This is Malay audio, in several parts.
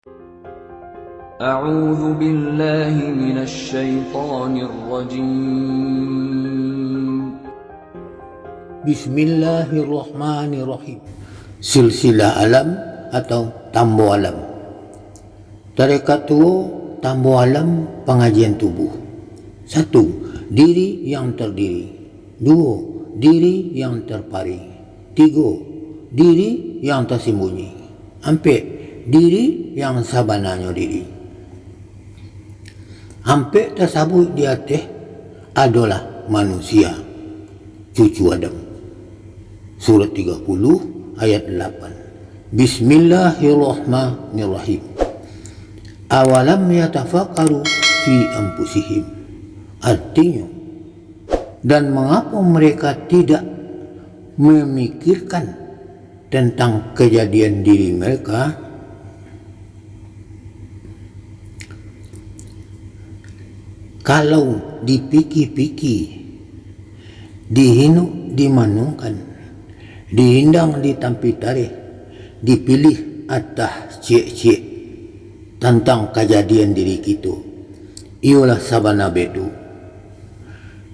أعوذ بالله من الشيطان الرجيم. Bismillahirrahmanirrahim. Silsilah alam atau tambo alam. Tarekat tuo tambo alam pengajian tubuh. 1. Diri yang terdiri. 2. Diri yang terparing. 3. Diri yang tersembunyi. 4. Diri yang sabananya diri. Hampir tersebut di atas adalah manusia, cucu Adam. Surat 30 ayat 8. Bismillahirrahmanirrahim. Awalam yatafakkaru fi anfusihim. Artinya, dan mengapa mereka tidak memikirkan tentang kejadian diri mereka? Kalau dipikir-pikir, dihinuk, dimanungkan, dihindang, ditampi tarikh, dipilih atas cik-cik tentang kejadian diri kita, ialah sabana bedu.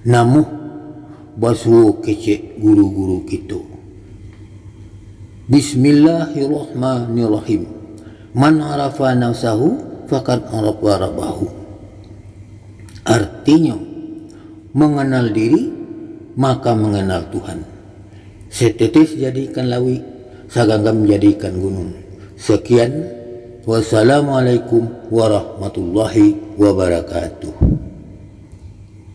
Namuh basuh kecik guru-guru kita. Bismillahirrahmanirrahim. Man arafa nafsahu faqad arafa rabbahu. Artinya, mengenal diri maka mengenal Tuhan. Setetes jadikan lawi, saganggam jadikan gunung. Sekian, wassalamualaikum warahmatullahi wabarakatuh.